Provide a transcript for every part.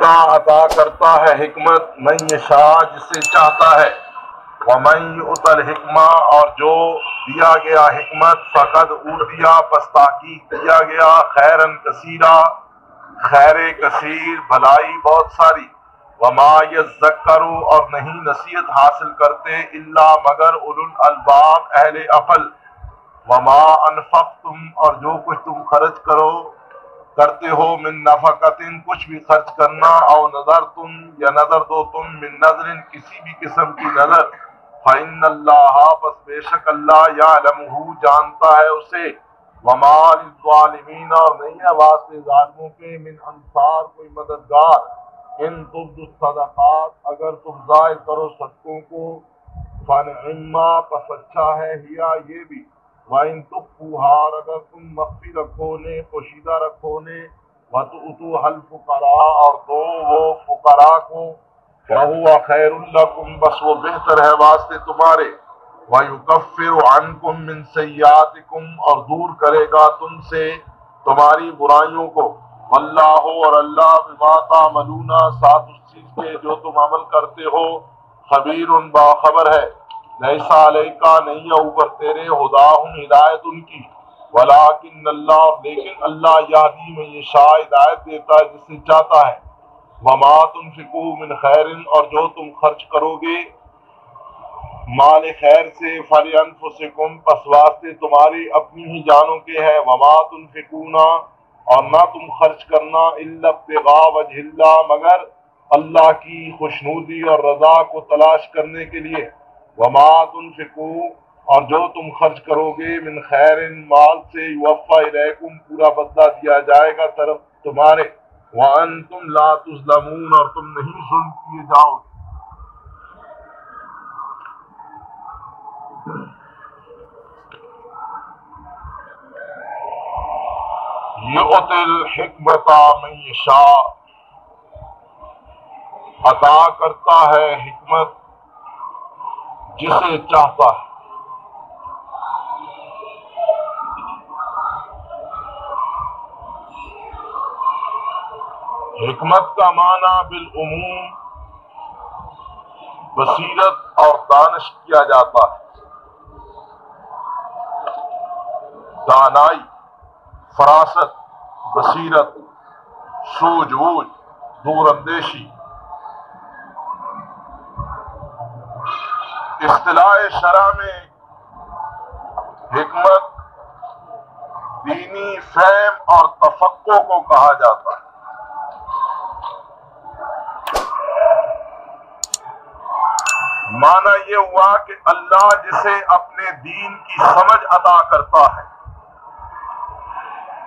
اللہ عطا کرتا ہے حکمت من یشاء جسے چاہتا ہے، ومن یؤت الحکمہ اور جو دیا گیا حکمت فقد اوتیا پس تحقیق دیا گیا خیرن کثیرا خیر کثیر بھلائی بہت ساری، وما یذکر اور نہیں نصیحت حاصل کرتے الا مگر اولو الالباب اہل عقل، وما انفقتم اور جو کچھ تم خرچ کرتے ہو من نفقتن کچھ بھی خرچ کرنا، او نظر تم یا نظر دو تم من نظر کسی بھی قسم کی نظر، فإن اللہ بس بے شک اللہ یعلمہ جانتا ہے اسے، وما للظالمین اور نہیں ہے واسطے ظالموں کے من انصار کوئی مددگار، ان تبدوا الصدقات اگر تم ظاہر کرو صدقوں کو، فنعما پس اچھا ہے ہیا یہ بھی، وَإِن تُخْفُوهَا اور اگر تم مخفی رکھو نے پوشیدہ رکھو نے، وَتُؤْتُوهَا الْفُقَرَاءَ اور دو وہ فقراء کو، وَهُوَ خَيْرٌ لَكُمْ بس وہ بہتر ہے واسطے تمہارے، وَيُكَفِّرُ عَنْكُمْ مِنْ سَيِّئَاتِكُمْ اور دور کرے گا تم سے تمہاری برائیوں کو، وَاللَّهُ اور اللہ بِمَا تَعْمَلُونَ ساتھ اس چیز کے جو تم عمل کرتے ہو خبیر باخبر ہے، لیسا علیکا نہیں ہے اوپر تیرے ہداہم ہدایت ان کی، ولیکن اللہ لیکن اللہ یہدی من یشاء ہدایت دیتا ہے جسے چاہتا ہے، وما تنفقوا من خیر اور جو تم خرچ کرو گے مال خیر سے فلانفسکم پس واسطے تمہاری اپنی ہی جانوں کے ہے، وما تنفقون اور نہ تم خرچ کرنا الا ابتغاء وجہ اللہ مگر اللہ کی خوشنودی اور رضا کو تلاش کرنے کے لیے، وما تنفقوا اور جو تم خرچ کرو گے من خیر مال سے یوفی الیکم پورا بدلہ دیا جائے گا طرف تمہارے، وانتم لا تظلمون اور تم نہیں ظلم کیے جاؤ گے۔ یؤتی الحکمت من یشاء عطا کرتا ہے حکمت جسے چاہتا ہے، حکمت کا معنی بالعموم بصیرت اور دانش کیا جاتا ہے، دانائی، فراست، بصیرت، سوجھ بوجھ، دور اندیشی۔ اصطلاح شرع میں حکمت دینی فہم اور تفقہ کو کہا جاتا ہے۔ معنی یہ ہوا کہ اللہ جسے اپنے دین کی سمجھ عطا کرتا ہے،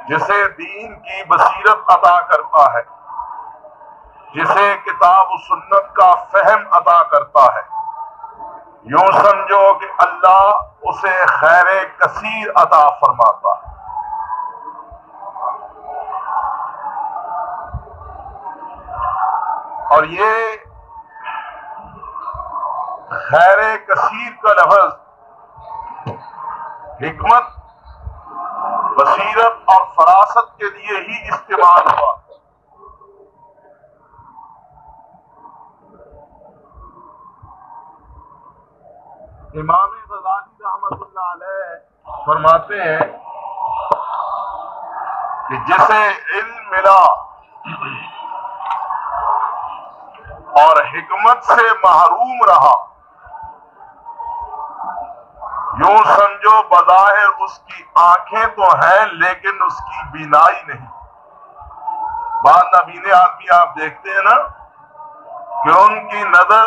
جسے دین کی بصیرت عطا کرتا ہے، جسے کتاب و سنت کا فہم عطا کرتا ہے، یوں سمجھو کہ اللہ اسے خیر کثیر عطا فرماتا ہے۔ اور یہ خیر کثیر کا لفظ حکمت، بصیرت اور فراست کے لیے ہی استعمال ہوا۔ امام غزالی رحمۃ اللہ علیہ فرماتے ہیں کہ جسے علم ملا اور حکمت سے محروم رہا، یوں سمجھو بظاہر اس کی آنکھیں تو ہیں لیکن اس کی بینائی نہیں۔ بعض نابینے آدمی آپ دیکھتے ہیں نا کہ ان کی نظر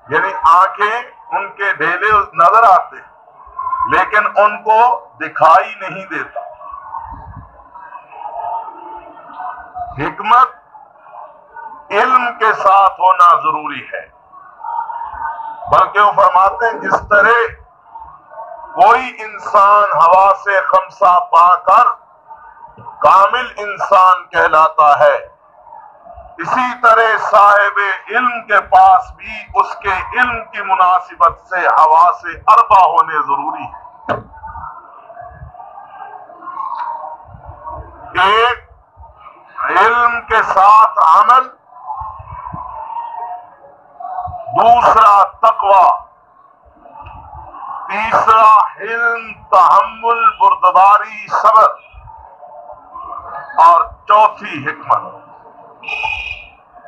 یعنی آنکھیں ان کے ڈھیلے نظر آتے ہیں لیکن ان کو دکھائی نہیں دیتا۔ حکمت علم کے ساتھ ہونا ضروری ہے، بلکہ وہ فرماتے ہیں جس طرح کوئی انسان ہوا سے خمسہ پا کر کامل انسان کہلاتا ہے، اسی طرح صاحب علم کے پاس بھی اس کے علم کی مناسبت سے ہوا سے اربع ہونے ضروری ہے۔ ایک علم کے ساتھ عمل دوسرا تقوی، تیسرا علم، تحمل، بردباری، صبر، اور چوتھی حکمت۔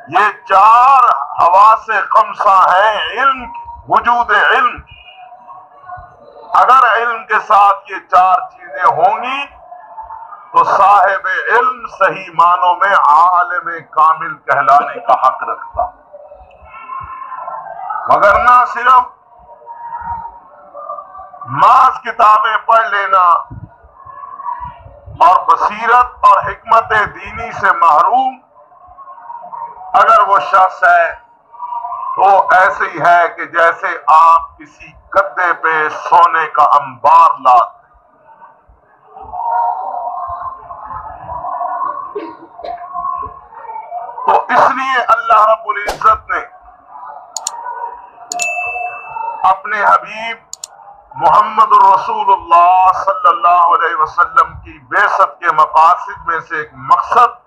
یہ چار حواس خمسہ ہیں علم کی، وجود علم کی۔ اگر علم کے ساتھ یہ چار چیزیں ہوں گی تو صاحب علم صحیح معنوں میں عالم کامل کہلانے کا حق رکھتا، مگر نہ صرف محض کتابیں پڑھ لینا اور بصیرت اور حکمت دینی سے محروم اگر وہ شخص ہے تو ایسے ہی ہے کہ جیسے آپ کسی گدے پہ سونے کا انبار لاتے۔ تو اس لیے اللہ رب العزت نے اپنے حبیب محمد الرسول اللہ صلی اللہ علیہ وسلم کی بعثت کے مقاصد میں سے ایک مقصد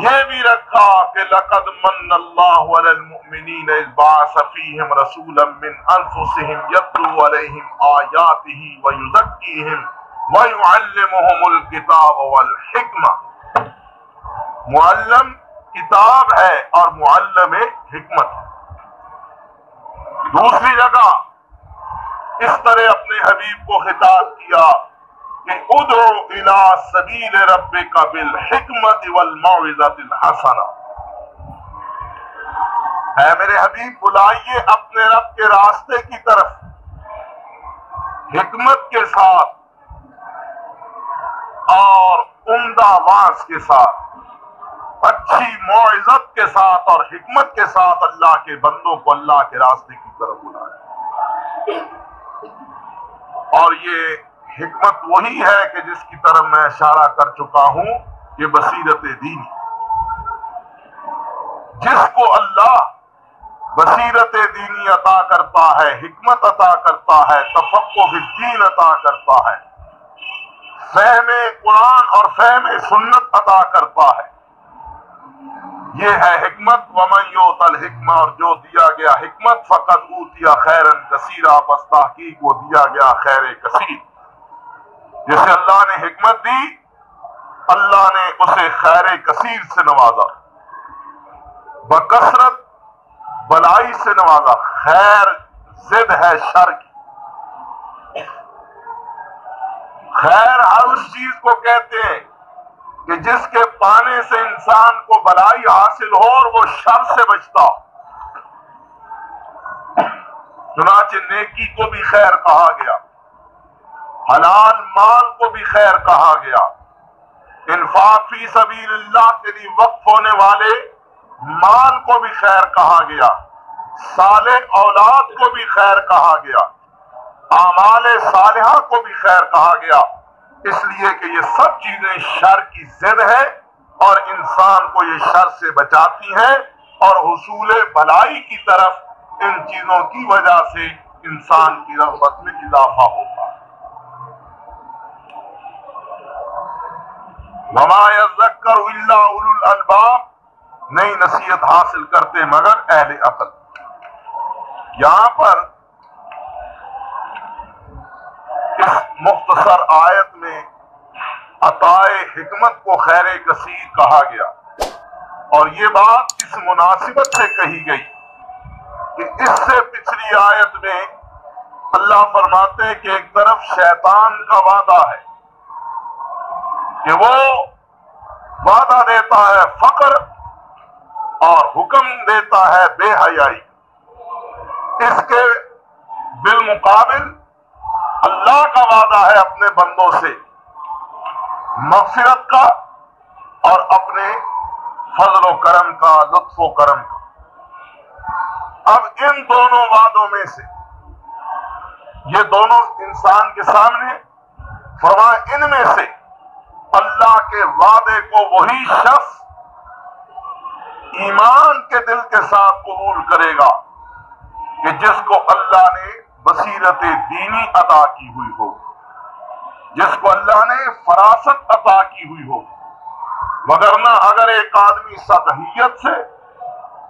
یہ بھی رکھا کہ لقد من اللہ علی المؤمنین اذ بعث فیہم رسولا من انفسہم یتلو علیہم آیاتہ ویزکیہم ویعلمہم الکتاب والحکمہ۔ معلم کتاب ہے اور معلم حکمت ہے۔ دوسری جگہ اس طرح اپنے حبیب کو خطاب کیا کہ ادعو الی سبیل ربک بالحکمت والموعظۃ الحسنہ، اے میرے حبیب بلائیے اپنے رب کے راستے کی طرف حکمت کے ساتھ اور عمدہ واعظ کے ساتھ، اچھی موعظت کے ساتھ اور حکمت کے ساتھ اللہ کے بندوں کو اللہ کے راستے کی طرف بلائے۔ اور یہ حکمت وہی ہے کہ جس کی طرف میں اشارہ کر چکا ہوں، یہ بصیرت دینی۔ جس کو اللہ بصیرت دینی عطا کرتا ہے، حکمت عطا کرتا ہے، تفقہ فی الدین عطا کرتا ہے، فہم قرآن اور فہم سنت عطا کرتا ہے، یہ ہے حکمت۔ وَمَن یُؤْتَ الْحِکْمَةَ، اور جو دیا گیا حکمت، فَقَدْ أُوتِیَ خَیْرًا کَثِیرًا، پس تحقیق وہ دیا گیا خیر کثیر۔ جسے اللہ نے حکمت دی، اللہ نے اسے خیر کثیر سے نوازا، بکثرت بلائی سے نوازا۔ خیر ضد ہے شر کی۔ خیر ہر اس چیز کو کہتے ہیں کہ جس کے پانے سے انسان کو بلائی حاصل ہو اور وہ شر سے بچتا ہو۔ چنانچہ نیکی کو بھی خیر کہا گیا، حلال مال کو بھی خیر کہا گیا، انفاق فی سبیل اللہ کے لیے وقف ہونے والے مال کو بھی خیر کہا گیا، صالح اولاد کو بھی خیر کہا گیا، اعمال صالحہ کو بھی خیر کہا گیا، اس لیے کہ یہ سب چیزیں شر کی ضد ہے اور انسان کو یہ شر سے بچاتی ہیں، اور حصول بھلائی کی طرف ان چیزوں کی وجہ سے انسان کی رغبت میں اضافہ ہوتا ہے۔ وَمَا يَذَّكَّرُ إِلَّا أُولُو الْأَلْبَابِ، نئی نصیحت حاصل کرتے مگر اہل عقل۔ یہاں پر اس مختصر آیت میں عطائے حکمت کو خیر کثیر کہا گیا، اور یہ بات اس مناسبت سے کہی گئی کہ اس سے پچھلی آیت میں اللہ فرماتے ہیں کہ ایک طرف شیطان کا وعدہ ہے کہ وہ وعدہ دیتا ہے فقر اور حکم دیتا ہے بے حیائی، اس کے بالمقابل اللہ کا وعدہ ہے اپنے بندوں سے مغفرت کا اور اپنے فضل و کرم کا، لطف و کرم کا۔ اب ان دونوں وعدوں میں سے یہ دونوں انسان کے سامنے فرمایا، ان میں سے اللہ کے وعدے کو وہی شخص ایمان کے دل کے ساتھ قبول کرے گا کہ جس کو اللہ نے بصیرت دینی عطا کی ہوئی ہو، جس کو اللہ نے فراست عطا کی ہوئی ہو۔ وگرنہ اگر ایک آدمی سطحیت سے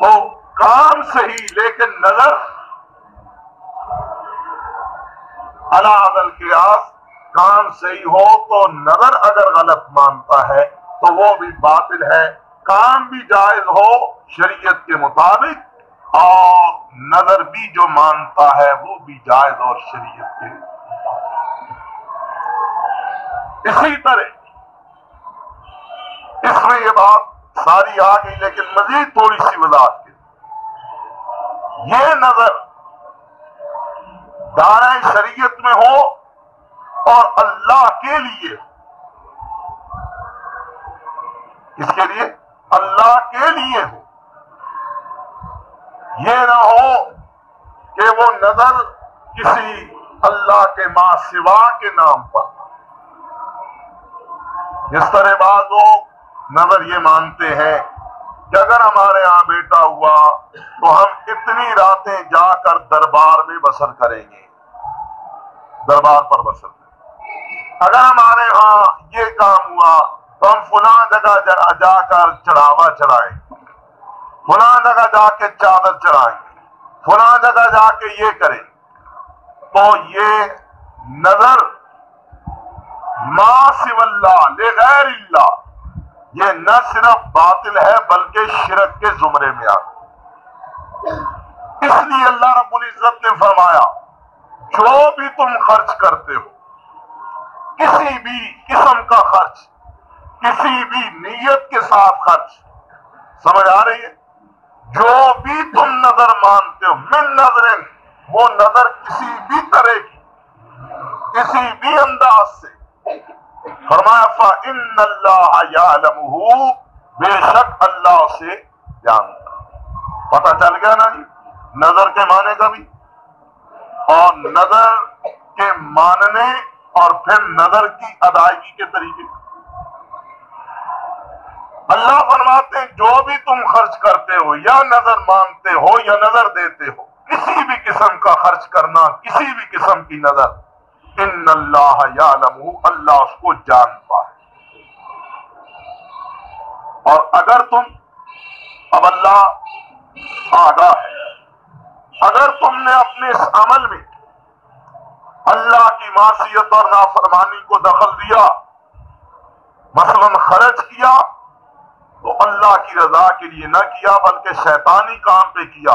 تو کام صحیح لیکن نظر علی القیاس، کام صحیح ہو تو نظر اگر غلط مانتا ہے تو وہ بھی باطل ہے، کام بھی جائز ہو شریعت کے مطابق اور نظر بھی جو مانتا ہے وہ بھی جائز اور شریعت کے مطابق۔ اسی طرح اس میں یہ بات ساری آ گئی، لیکن مزید تھوڑی سی وضاحت کی، یہ نظر دائرۂ شریعت میں ہو اور اللہ کے لیے، اس کے لیے اللہ کے لیے ہو، یہ نہ ہو کہ وہ نظر کسی اللہ کے ماں سوا کے نام پر، جس طرح بعض لوگ نظر یہ مانتے ہیں کہ اگر ہمارے ہاں بیٹا ہوا تو ہم اتنی راتیں جا کر دربار میں بسر کریں گے، دربار پر بسر کریں گے، اگر ہمارے ہاں یہ کام ہوا تو ہم فلاں جگہ جا کر چڑھاوا چڑھائیں گے، فلاں جگہ جا کے چادر چڑھائیں گے، فلاں جگہ جا کے یہ کریں گے۔ تو یہ نظر ما سوی اللہ لغیر اللہ، یہ نہ صرف باطل ہے بلکہ شرک کے زمرے میں آتا ہے۔ اس لیے اللہ رب العزت نے فرمایا جو بھی تم خرچ کرتے ہو، کسی بھی قسم کا خرچ، کسی بھی نیت کے ساتھ خرچ، سمجھ آ رہی ہے؟ جو بھی تم نظر مانتے ہو، من نظر، وہ نظر کسی بھی طرح کی، کسی بھی انداز سے، فرمایا فَإِنَّ اللَّهَ يَعْلَمُهُ، بے شک اللہ اسے جانتا۔ پتہ چل گیا نا جی نظر کے معنی کا بھی، اور نظر کے ماننے اور پھر نظر کی ادائیگی کے طریقے۔ اللہ فرماتے ہیں جو بھی تم خرچ کرتے ہو، یا نظر مانتے ہو یا نظر دیتے ہو، کسی بھی قسم کا خرچ کرنا، کسی بھی قسم کی نظر، ان اللہ یعلم، اللہ اس کو جانتا ہے۔ اور اگر تم، اب اللہ آگاہ ہے، اگر تم نے اپنے اس عمل میں اللہ کی معصیت اور نافرمانی کو دخل دیا، مثلا خرچ کیا تو اللہ کی رضا کے لیے نہ کیا بلکہ شیطانی کام پہ کیا،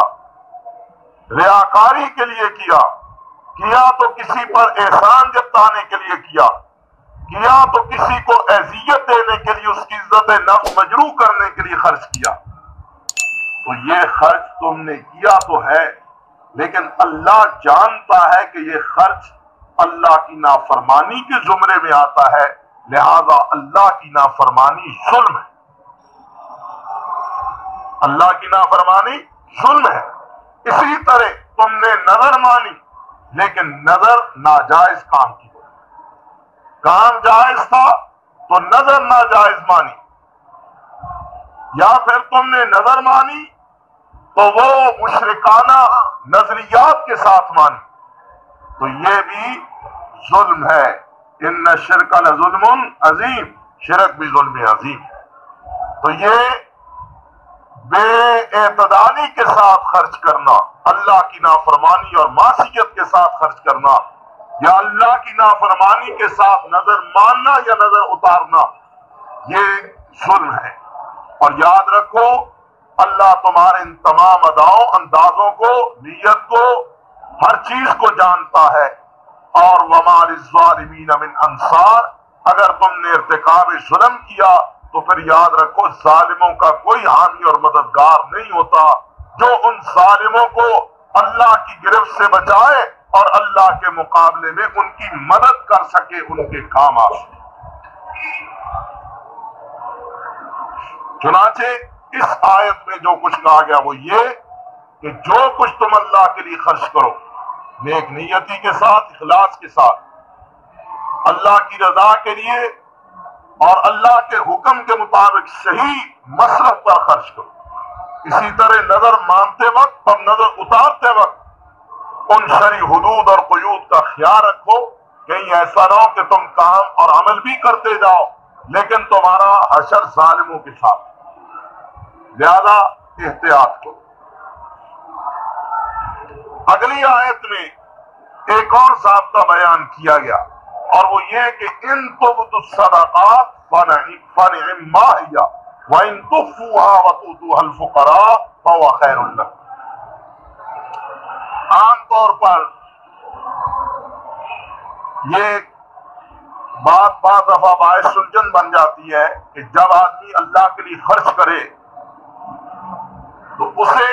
ریاکاری کے لیے کیا تو کسی پر احسان جتانے کے لیے کیا تو کسی کو اذیت دینے کے لیے، اس کی عزت نفس مجروح کرنے کے لیے خرچ کیا، تو یہ خرچ تم نے کیا تو ہے، لیکن اللہ جانتا ہے کہ یہ خرچ اللہ کی نافرمانی کے زمرے میں آتا ہے، لہذا اللہ کی نافرمانی ظلم ہے، اللہ کی نافرمانی ظلم ہے۔ اسی طرح تم نے نظر مانی لیکن نظر ناجائز کام کی، کام جائز تھا تو نظر ناجائز مانی، یا پھر تم نے نظر مانی تو وہ مشرکانہ نظریات کے ساتھ مانی، تو یہ بھی ظلم ہے۔ ان الشرک لظلم عظیم، شرک بھی ظلم عظیم ہے۔ تو یہ بے اعتدالی کے ساتھ خرچ کرنا، اللہ کی نافرمانی اور معصیت کے ساتھ خرچ کرنا، یا اللہ کی نافرمانی کے ساتھ نظر ماننا یا نظر اتارنا، یہ ظلم ہے۔ اور یاد رکھو اللہ تمہارے ان تمام اداؤں، اندازوں کو، نیت کو، ہر چیز کو جانتا ہے۔ اور وَمَا لِلظَّالِمِينَ مِنْ أَنصَارٍ، اگر تم نے ارتکاب ظلم کیا تو پھر یاد رکھو ظالموں کا کوئی حامی اور مددگار نہیں ہوتا جو ان ظالموں کو اللہ کی گرفت سے بچائے اور اللہ کے مقابلے میں ان کی مدد کر سکے، ان کے کام آ سکے۔ چنانچہ اس آیت میں جو کچھ کہا گیا وہ یہ کہ جو کچھ تم اللہ کے لیے خرچ کرو، نیک نیتی کے ساتھ، اخلاص کے ساتھ، اللہ کی رضا کے لیے اور اللہ کے حکم کے مطابق صحیح مصرف پر خرچ کرو۔ اسی طرح نظر مانتے وقت اور نظر اتارتے وقت ان شرعی حدود اور قیود کا خیال رکھو، کہیں ایسا نہ ہو کہ تم کام اور عمل بھی کرتے جاؤ لیکن تمہارا حشر ظالموں کے ساتھ۔ لہذا احتیاط کرو۔ اگلی آیت میں ایک اور ضابطہ بیان کیا گیا، اور وہ یہ کہ ان تبدوا الصدقات فنعما ہی وان تخفوها وتؤتوها الفقراء فهو خیر لکم۔ عام طور پر یہ بات بعض دفعہ باعث سلجھن بن جاتی ہے کہ جب آدمی اللہ کے لیے خرچ کرے تو اسے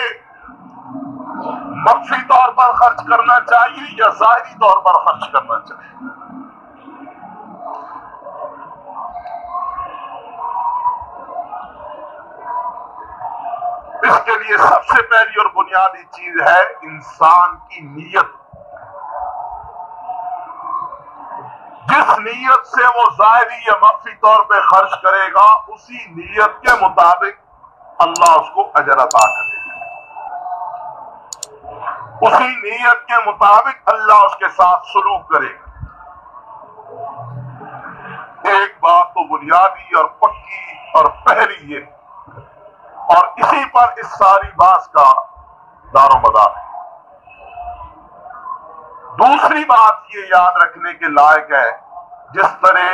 مخفی طور پر خرچ کرنا چاہیے یا ظاہری طور پر خرچ کرنا چاہیے۔ اس کے لیے سب سے پہلی اور بنیادی چیز ہے انسان کی نیت۔ جس نیت سے وہ ظاہری یا مخفی طور پہ خرچ کرے گا اسی نیت کے مطابق اللہ اس کو اجر عطا کرے گا، اسی نیت کے مطابق اللہ اس کے ساتھ سلوک کرے گا۔ ایک بات تو بنیادی اور پکی اور پہلی ہے، اور اسی پر اس ساری بات کا دار و مدار ہے۔ دوسری بات یہ یاد رکھنے کے لائق ہے، جس طرح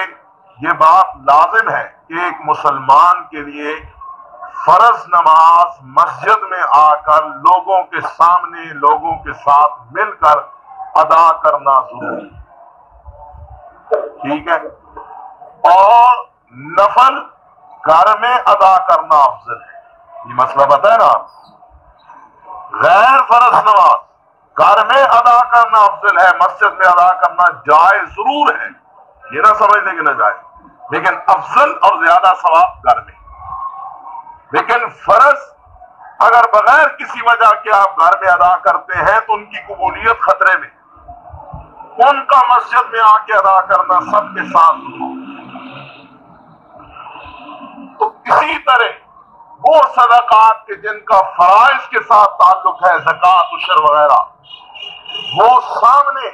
یہ بات لازم ہے کہ ایک مسلمان کے لیے فرض نماز مسجد میں آ کر لوگوں کے سامنے لوگوں کے ساتھ مل کر ادا کرنا ضروری ہے، ٹھیک ہے، اور نفل گھر میں ادا کرنا افضل ہے۔ یہ مسئلہ پتہ ہے نا، غیر فرض نماز گھر میں ادا کرنا افضل ہے، مسجد میں ادا کرنا جائز ضرور ہے، یہ نہ سمجھنے کہ نہ جائز، لیکن افضل اور زیادہ ثواب گھر میں۔ لیکن فرض اگر بغیر کسی وجہ کے آپ گھر میں ادا کرتے ہیں تو ان کی قبولیت خطرے میں، ان کا مسجد میں آ کے ادا کرنا سب کے ساتھ ہو۔ تو اسی طرح وہ صدقات کے جن کا فرائض کے ساتھ تعلق ہے، زکوٰۃ، عشر وغیرہ، وہ سامنے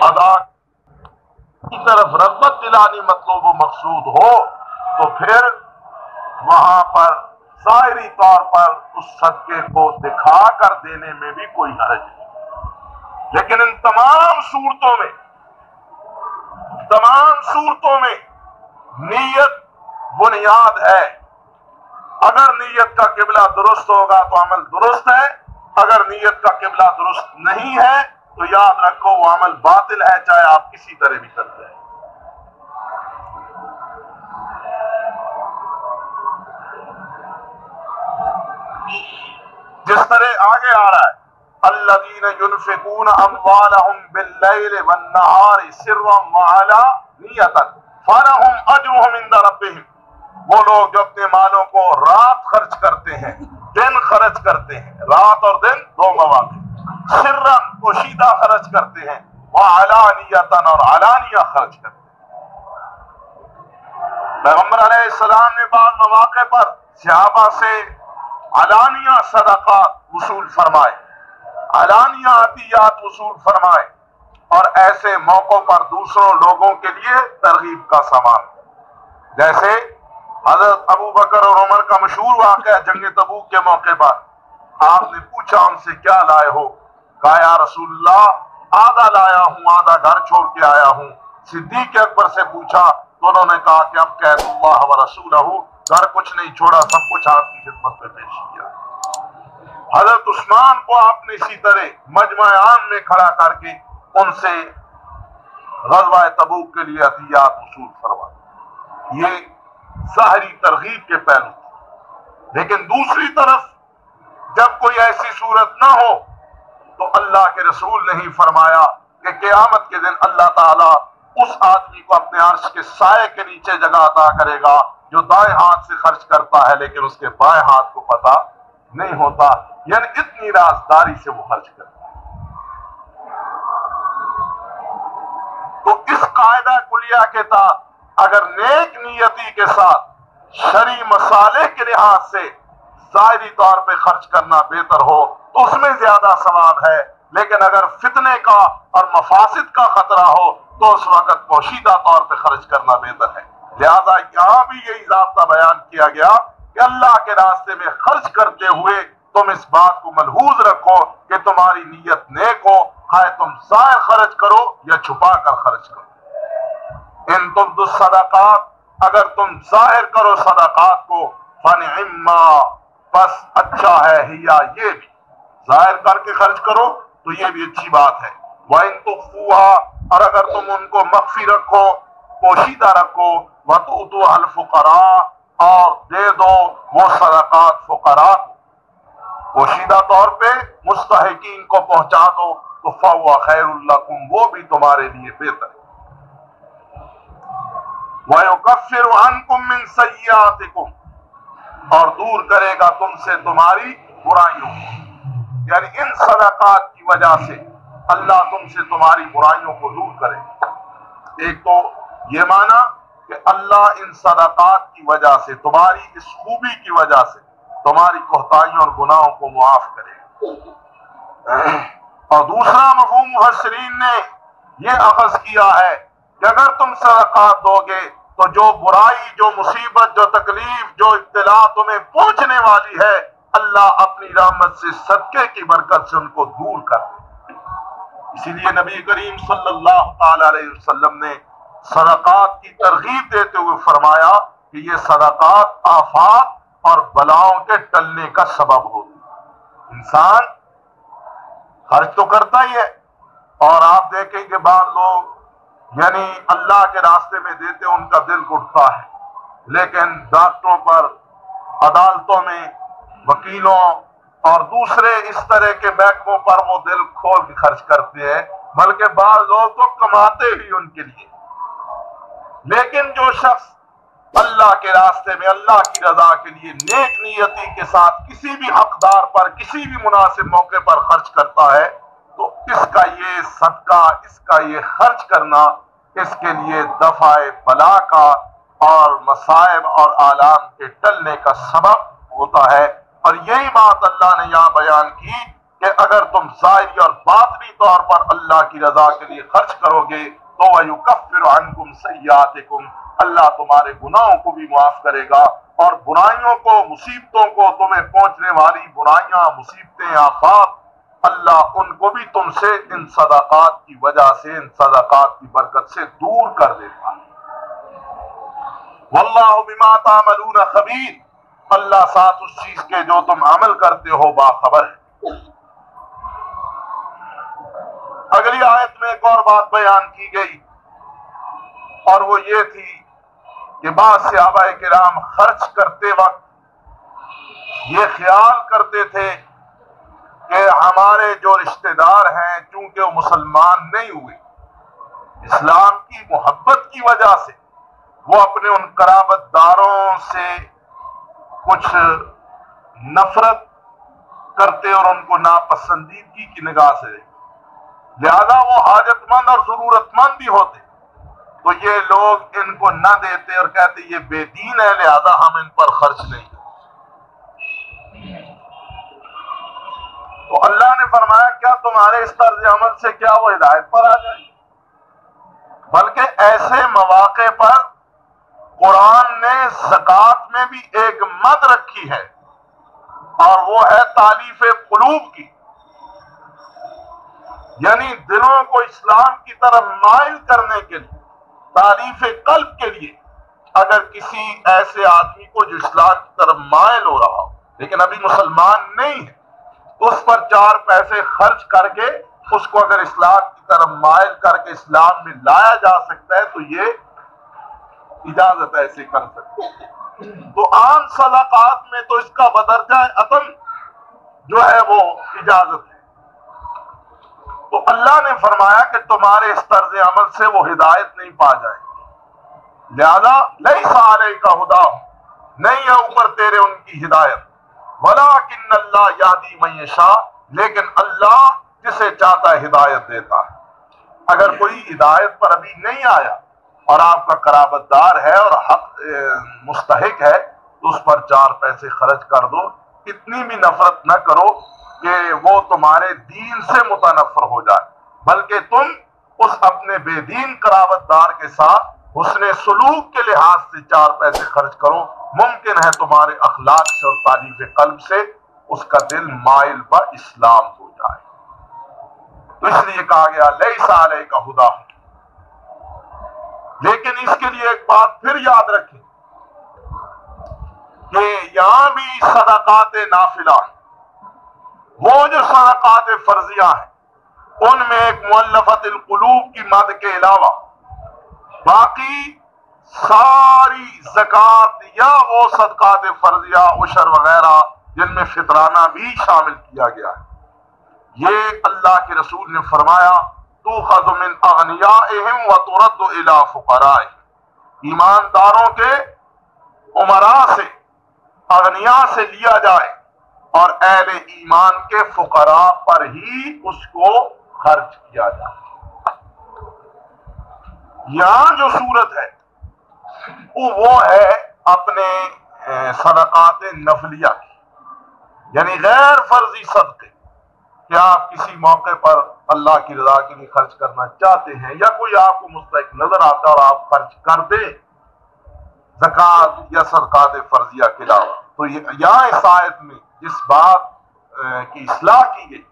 ادا کی طرف رغبت دلانی مطلوب و مقصود ہو تو پھر وہاں پر ظاہری طور پر اس صدقے کو دکھا کر دینے میں بھی کوئی حرج نہیں، لیکن ان تمام صورتوں میں نیت بنیاد ہے۔ اگر نیت کا قبلہ درست ہوگا تو عمل درست ہے، اگر نیت کا قبلہ درست نہیں ہے تو یاد رکھو وہ عمل باطل ہے، چاہے آپ کسی طرح بھی کرتے ہیں۔ جس طرح آگے آ رہا ہے الذین ينفقون اموالهم باللیل والنہار سرا وعلانیۃ فلہم اجرہم عند ربہم، وہ لوگ جو اپنے مالوں کو رات خرچ کرتے ہیں، دن خرچ کرتے ہیں، رات اور دن دو مواقع، سرا پوشیدہ خرچ کرتے ہیں، وعلانیۃ اور علانیہ خرچ کرتے ہیں۔ پیغمبر علیہ السلام نے بعض مواقع پر صحابہ سے علانیہ صدقات وصول فرمائے، علانیہ عطیات وصول فرمائے، اور ایسے موقعوں پر دوسروں لوگوں کے لیے ترغیب کا سامان، جیسے حضرت ابو بکر اور عمر کا مشہور واقعہ جنگ تبوک کے موقع پر آپ نے پوچھا ان سے کیا لائے ہو، کہا یا رسول اللہ آدھا لایا ہوں، آدھا گھر چھوڑ کے آیا ہوں۔ صدیق اکبر سے پوچھا تو انہوں نے کہا کہ اب قید اللہ و رسولہ، گھر کچھ نہیں چھوڑا، سب کچھ آپ کی خدمت میں پیش کیا۔ حضرت عثمان کو آپ نے اسی طرح مجمع عام میں کھڑا کر کے ان سے غزوہ تبوک کے لیے عطیات وصول فرمائے۔ یہ ظاہری ترغیب کے پہلو تھے، لیکن دوسری طرف جب کوئی ایسی صورت نہ ہو تو اللہ کے رسول نے ہی فرمایا کہ قیامت کے دن اللہ تعالیٰ اس آدمی کو اپنے عرش کے سائے کے نیچے جگہ عطا کرے گا جو دائیں ہاتھ سے خرچ کرتا ہے لیکن اس کے بائیں ہاتھ کو پتہ نہیں ہوتا، یعنی اتنی رازداری سے وہ خرچ کرتا ہے۔ تو اس قاعدہ کلیہ کے تحت اگر نیک نیتی کے ساتھ شرعی مصالح کے لحاظ سے ظاہری طور پہ خرچ کرنا بہتر ہو تو اس میں زیادہ ثواب ہے، لیکن اگر فتنے کا اور مفاسد کا خطرہ ہو تو اس وقت پوشیدہ طور پہ خرچ کرنا بہتر ہے۔ لہذا یہاں بھی یہی ضابطہ بیان کیا گیا کہ اللہ کے راستے میں خرچ کرتے ہوئے تم اس بات کو ملحوظ رکھو کہ تمہاری نیت نیک ہو، خواہ تم ظاہر خرچ کرو یا چھپا کر خرچ کرو۔ ان تبدوا الصدقات، اگر تم ظاہر کرو صدقات کو، فنعما، بس اچھا ہے، ہیا، یہ بھی ظاہر کر کے خرچ کرو تو یہ بھی اچھی بات ہے۔ وَإِن تُخْفُوهَا، اور اگر تم ان کو مخفی رکھو، پوشیدہ رکھو، وَتُؤْتُوهَا الْفُقَرَاءَ، اور دے دو وہ صدقات فقراء کو، پوشیدہ طور پہ مستحقین کو پہنچا دو، تو فَهُوَ خَيْرٌ لَكُمْ، وہ بھی تمہارے لیے بہتر ہے۔ وَيُكَفِّرُ عَنْكُم مِّن سَيِّئَاتِكُمْ، اور دور کرے گا تم سے تمہاری برائیوں کو، یعنی ان صدقات کی وجہ سے اللہ تم سے تمہاری برائیوں کو دور کرے گا۔ ایک تو یہ معنی کہ اللہ ان صدقات کی وجہ سے، تمہاری اس خوبی کی وجہ سے تمہاری کوتاہیوں اور گناہوں کو معاف کرے گا۔ اور دوسرا مفہوم مفسرین نے یہ اخذ کیا ہے کہ اگر تم صدقات دو گے تو جو برائی، جو مصیبت، جو تکلیف، جو ابتلا تمہیں پہنچنے والی ہے، اللہ اپنی رحمت سے صدقے کی برکت سے ان کو دور کر دے۔ اسی لیے نبی کریم صلی اللہ تعالی علیہ وسلم نے صدقات کی ترغیب دیتے ہوئے فرمایا کہ یہ صدقات آفات اور بلاؤں کے ٹلنے کا سبب ہوتی ہے۔ انسان خرچ تو کرتا ہی ہے، اور آپ دیکھیں کہ بعض لوگ یعنی اللہ کے راستے میں دیتے ان کا دل اٹھتا ہے، لیکن ڈاکٹروں پر، عدالتوں میں، وکیلوں اور دوسرے اس طرح کے محکموں پر وہ دل کھول کے خرچ کرتے ہیں، بلکہ بعض لوگ تو کماتے ہی ان کے لیے۔ لیکن جو شخص اللہ کے راستے میں اللہ کی رضا کے لیے نیک نیتی کے ساتھ کسی بھی حقدار پر کسی بھی مناسب موقع پر خرچ کرتا ہے، تو اس کا یہ صدقہ، اس کا یہ خرچ کرنا اس کے لیے دفع بلا کا اور مصائب اور آلام کے ٹلنے کا سبب ہوتا ہے۔ اور یہی بات اللہ نے یہاں بیان کی کہ اگر تم ظاہری اور باطنی طور پر اللہ کی رضا کے لیے خرچ کرو گے تو وَيُكَفِّرُ عَنْكُمْ سَيِّئَاتِكُمْ، اللہ تمہارے گناہوں کو بھی معاف کرے گا، اور برائیوں کو، مصیبتوں کو، تمہیں پہنچنے والی برائیاں، مصیبتیں، آفات، اللہ ان کو بھی تم سے ان صدقات کی وجہ سے، ان صدقات کی برکت سے دور کر دیتا ہے۔ وَاللَّهُ بِمَا تَعْمَلُونَ خَبِيرٌ، اللہ ساتھ اس چیز کے جو تم عمل کرتے ہو باخبر ہے۔ اگلی آیت میں ایک اور بات بیان کی گئی، اور وہ یہ تھی کہ بعض صحابہ کرام خرچ کرتے وقت یہ خیال کرتے تھے کہ ہمارے جو رشتہ دار ہیں چونکہ وہ مسلمان نہیں ہوئے، اسلام کی محبت کی وجہ سے وہ اپنے ان قرابت داروں سے کچھ نفرت کرتے اور ان کو ناپسندیدگی کی نگاہ سے، لہذا وہ حاجت مند اور ضرورت مند بھی ہوتے، تو یہ لوگ ان کو نہ دیتے اور کہتے یہ بے دین ہے لہذا ہم ان پر خرچ نہیں کرتے۔ تو اللہ نے فرمایا کیا تمہارے اس طرز عمل سے کیا وہ ہدایت پر آ جائے؟ بلکہ ایسے مواقع پر قرآن نے زکوٰۃ میں بھی ایک مد رکھی ہے، اور وہ ہے تالیف قلوب کی، یعنی دلوں کو اسلام کی طرف مائل کرنے کے لیے، تعریف قلب کے لیے۔ اگر کسی ایسے آدمی کو جو اسلام کی طرف مائل ہو رہا ہو لیکن ابھی مسلمان نہیں ہے، اس پر 4 پیسے خرچ کر کے اس کو اگر اسلام کی طرف مائل کر کے اسلام میں لایا جا سکتا ہے تو یہ اجازت ایسے کر سکتے ہیں۔ تو عام صدقات میں تو اس کا بدرجہ عدم جو ہے وہ اجازت ہے۔ تو اللہ نے فرمایا کہ تمہارے اس طرز عمل سے وہ ہدایت نہیں پا جائے، لہذا لیس علیک ھداھم، نہیں ہے اوپر تیرے ان کی ہدایت، ولکن اللہ یہدی من یشاء، لیکن اللہ جسے چاہتا ہے ہدایت دیتا ہے۔ اگر کوئی ہدایت پر ابھی نہیں آیا اور آپ کا قرابت دار ہے اور حق مستحق ہے تو اس پر 4 پیسے خرچ کر دو، اتنی بھی نفرت نہ کرو کہ وہ تمہارے دین سے متنفر ہو جائے، بلکہ تم اس اپنے بے دین قرابت دار کے ساتھ حسن سلوک کے لحاظ سے 4 پیسے خرچ کرو ممکن ہے تمہارے اخلاق سے اور تعلیف قلب سے اس کا دل مائل با اسلام ہو جائے۔ تو اس لیے کہا گیا لیس علیک ھداھم، لیکن اس کے لیے ایک بات پھر یاد رکھیں کہ یہاں بھی صدقات نافلہ، وہ جو صدقات فرضیہ ہیں ان میں ایک مؤلفۃ القلوب کی مد کے علاوہ باقی ساری زکوٰۃ یا وہ صدقات فرضیہ عشر وغیرہ جن میں فطرانہ بھی شامل کیا گیا ہے، یہ اللہ کے رسول نے فرمایا تؤخذ من اغنیائہم وترد الی فقرائہم، ایمانداروں کے امراء سے، اغنیاء سے لیا جائے اور اہل ایمان کے فقراء پر ہی اس کو خرچ کیا جائے۔ یہاں جو صورت ہے وہ ہے اپنے صدقات نفلیہ کی، یعنی غیر فرضی صدقے کہ آپ کسی موقع پر اللہ کی رضا کے لیے خرچ کرنا چاہتے ہیں یا کوئی آپ کو مستحق نظر آتا ہے اور آپ خرچ کر دیں زکوٰۃ یا صدقات فرضیہ کے علاوہ، تو یہاں اس آیت میں جس بات کی اصلاح کی گئی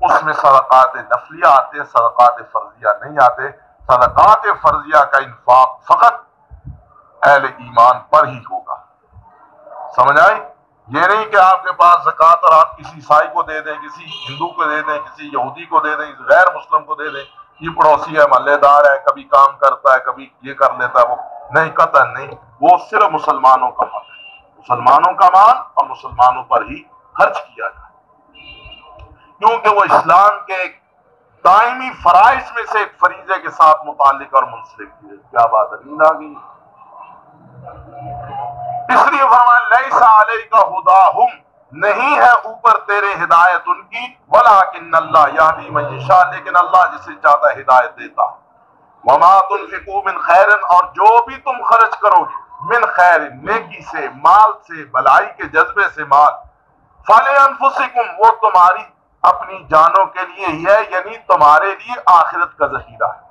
اس میں صدقات نفلیہ آتے ہیں، صدقات فرضیہ نہیں آتے۔ صدقات فرضیہ کا انفاق فقط اہل ایمان پر ہی ہوگا، سمجھ آئی؟ یہ نہیں کہ آپ کے پاس زکوٰۃ اور آپ کسی عیسائی کو دے دیں، کسی ہندو کو دے دیں، کسی یہودی کو دے دیں، غیر مسلم کو دے دیں، یہ پڑوسی ہے، محلے دار ہے، کبھی کام کرتا ہے، کبھی یہ کر لیتا ہے، وہ نہیں، قطعاً نہیں، وہ صرف مسلمانوں کا مال ہے، مسلمانوں کا مال اور مسلمانوں پر ہی خرچ کیا جائے، کیونکہ وہ اسلام کے دائمی فرائض میں سے ایک فریضے کے ساتھ متعلق اور منسلک ہے۔ کیا بات ہے، نیند آ گئی؟ اس لیے فرمایا لیس علیک ھداھم، نہیں ہے اوپر تیرے ہدایت ان کی، ولکن اللہ یہدی من یشاء، لیکن اللہ جسے چاہتا ہے ہدایت دیتا ہے۔ وما تنفقوا من خیر، اور جو بھی تم خرچ کرو گے، من خیر نیکی سے، مال سے، بھلائی کے جذبے سے مال، فلانفسکم، وہ تمہاری اپنی جانوں کے لیے ہی ہے، یعنی تمہارے لیے آخرت کا ذخیرہ ہے۔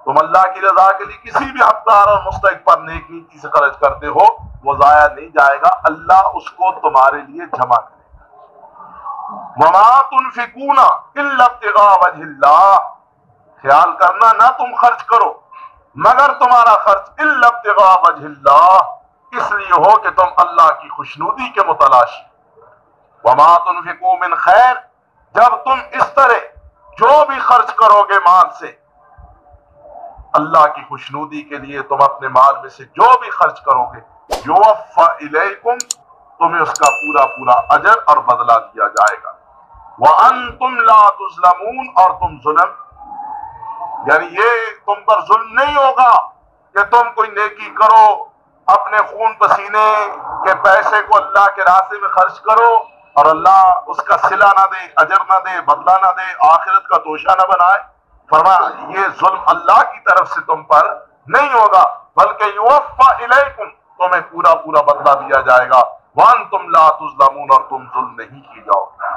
تم اللہ کی رضا کے لیے کسی بھی حقدار اور مستحق پر نیک نیتی سے خرچ کرتے ہو، وہ ضائع نہیں جائے گا، اللہ اس کو تمہارے لیے جمع کرے گا۔ وما تنفقون الا ابتغاء وجہ اللہ، خیال کرنا نہ تم خرچ کرو مگر تمہارا خرچ الا ابتغاء وجہ اللہ، اس لیے ہو کہ تم اللہ کی خوشنودی کے متلاشی۔ وما تنفقوا من خیر، جب تم اس طرح جو بھی خرچ کرو گے مال سے اللہ کی خوشنودی کے لیے، تم اپنے مال میں سے جو بھی خرچ کرو گے، یوفی الیکم، تمہیں اس کا پورا پورا اجر اور بدلہ دیا جائے گا۔ وانتم لا تظلمون، اور تم ظلم، یعنی یہ تم پر ظلم نہیں ہوگا کہ تم کوئی نیکی کرو، اپنے خون پسینے کے پیسے کو اللہ کے راستے میں خرچ کرو اور اللہ اس کا صلہ نہ دے، اجر نہ دے، بدلہ نہ دے، آخرت کا توشہ نہ بنائے۔ فرمایا یہ ظلم اللہ کی طرف سے تم پر نہیں ہوگا، بلکہ یوفی الیکم، تمہیں پورا پورا بدلہ دیا جائے گا۔ وانتم لا تظلمون، اور تم ظلم نہیں کی جاؤ گے۔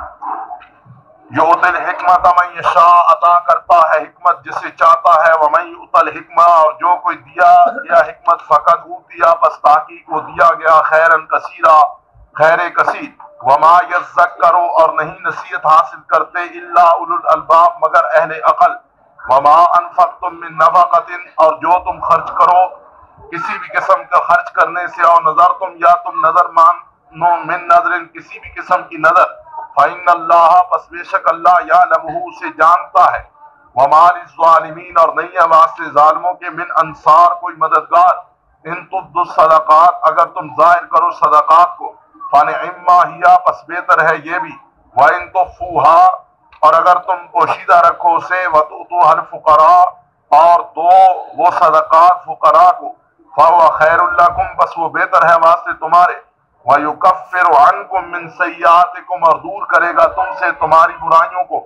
یؤتی الحکمۃ من یشاء، عطا کرتا ہے حکمت جسے چاہتا ہے، ومن یؤت الحکمہ، اور جو کوئی دیا گیا حکمت، فقد اوتیا، پس تحقیق کو دیا گیا، خیرا کثیرا، خیر کثیر، وما یذکر، اور نہیں نصیحت حاصل کرتے، الا اولو الالباب، مگر اہل عقل۔ وما انفقتم من نفقۃ، اور جو تم خرچ کرو کسی بھی قسم کا خرچ کرنے سے، اور نظر تم، یا تم نظر مانو، من نظر، کسی بھی قسم کی نظر، فإن اللہ، پس بے شک اللہ، یعلمہ، اسے جانتا ہے، وما للظالمین، اور نہیں ہے واسطے ظالموں کے، من انصار، کوئی مددگار، ان تبدوا الصدقات، اگر تم ظاہر کرو صدقات کو، فنعما ہی، پس بہتر ہے یہ بھی، وإن تخفوها، اور اگر تم پوشیدہ رکھو اسے، وتؤتوها الفقراء، اور دو وہ صدقات فقراء کو، فهو خیر لکم، بس وہ بہتر ہے واسطے تمہارے، وَيُكَفِّرُ عَنْكُم مِّن سَيِّئَاتِكُمْ، اور دور کرے گا تم سے تمہاری برائیوں کو،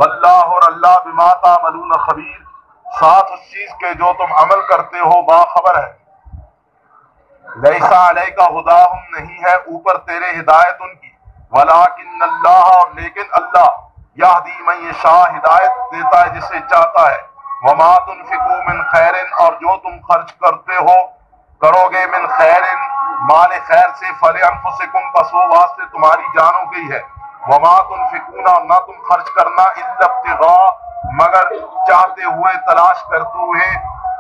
واللہ، اور اللہ، بما تعملون خبیر، ساتھ اس چیز کے جو تم عمل کرتے ہو باخبر ہے۔ لیس علیک ھداھم، نہیں ہے اوپر تیرے ہدایت ان کی، ولکن اللہ، اور لیکن اللہ، یہدی من یشاء، ہدایت دیتا ہے جسے چاہتا ہے، وما تنفقوا من خیر، اور جو تم خرچ کرتے ہو، کرو گے، من خیر، مال خیر سے فَلِأَنفُسِكُمْ بس وہ واسطے تمہاری جانوں کی ہے، وَمَا تُنْفِقُونَ اور نہ تم خرچ کرنا إِلَّا ابْتِغَاءَ مگر چاہتے ہوئے تلاش کرتے ہوئے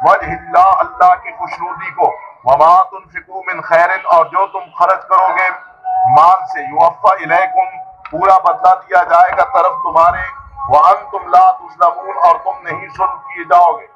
وجہ اللہ اللہ کی خوشنودی کو، وَمَا تُنْفِقُوا مِنْ خَيْرٍ اور جو تم خرچ کرو گے مال سے يُوَفَّ إِلَيْكُمْ پورا بدلہ دیا جائے گا طرف تمہارے، وَأَنْتُمْ لَا تُظْلَمُونَ اور تم نہیں ظلم کیے جاؤ گے۔